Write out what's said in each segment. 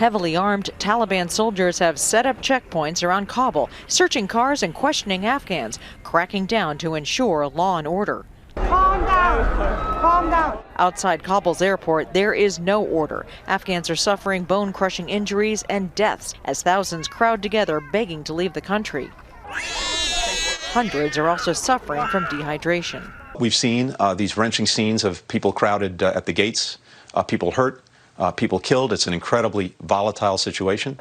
Heavily armed Taliban soldiers have set up checkpoints around Kabul, searching cars and questioning Afghans, cracking down to ensure law and order. Calm down. Calm down. Outside Kabul's airport, there is no order. Afghans are suffering bone-crushing injuries and deaths as thousands crowd together begging to leave the country. Hundreds are also suffering from dehydration. We've seen these wrenching scenes of people crowded at the gates, people hurt, people killed. It's an incredibly volatile situation.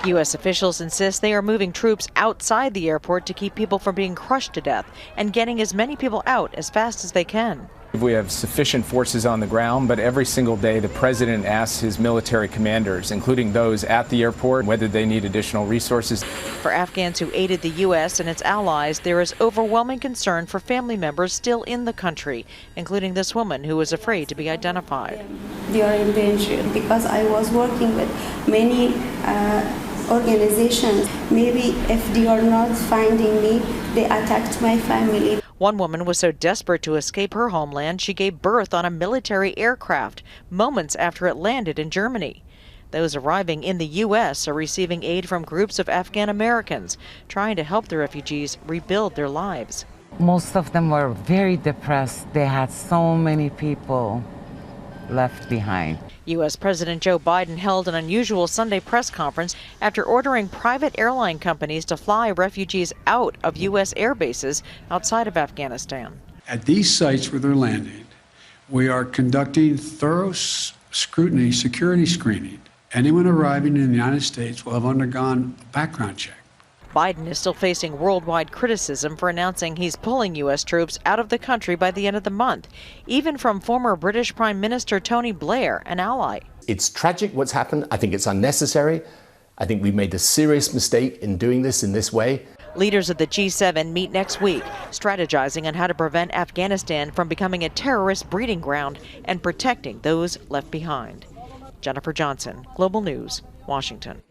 U.S. officials insist they are moving troops outside the airport to keep people from being crushed to death and getting as many people out as fast as they can. We have sufficient forces on the ground, but every single day the president asks his military commanders, including those at the airport, whether they need additional resources. For Afghans who aided the U.S. and its allies, there is overwhelming concern for family members still in the country, including this woman who was afraid to be identified. They are in danger because I was working with many organizations. Maybe if they are not finding me, they attacked my family. One woman was so desperate to escape her homeland, she gave birth on a military aircraft moments after it landed in Germany. Those arriving in the U.S. are receiving aid from groups of Afghan Americans, trying to help the refugees rebuild their lives. Most of them were very depressed. They had so many people left behind. U.S. President Joe Biden held an unusual Sunday press conference after ordering private airline companies to fly refugees out of U.S. air bases outside of Afghanistan. At these sites where they're landing, we are conducting thorough scrutiny, security screening. Anyone arriving in the United States will have undergone a background check. Biden is still facing worldwide criticism for announcing he's pulling U.S. troops out of the country by the end of the month, even from former British Prime Minister Tony Blair, an ally. It's tragic what's happened. I think it's unnecessary. I think we've made a serious mistake in doing this in this way. Leaders of the G7 meet next week, strategizing on how to prevent Afghanistan from becoming a terrorist breeding ground and protecting those left behind. Jennifer Johnson, Global News, Washington.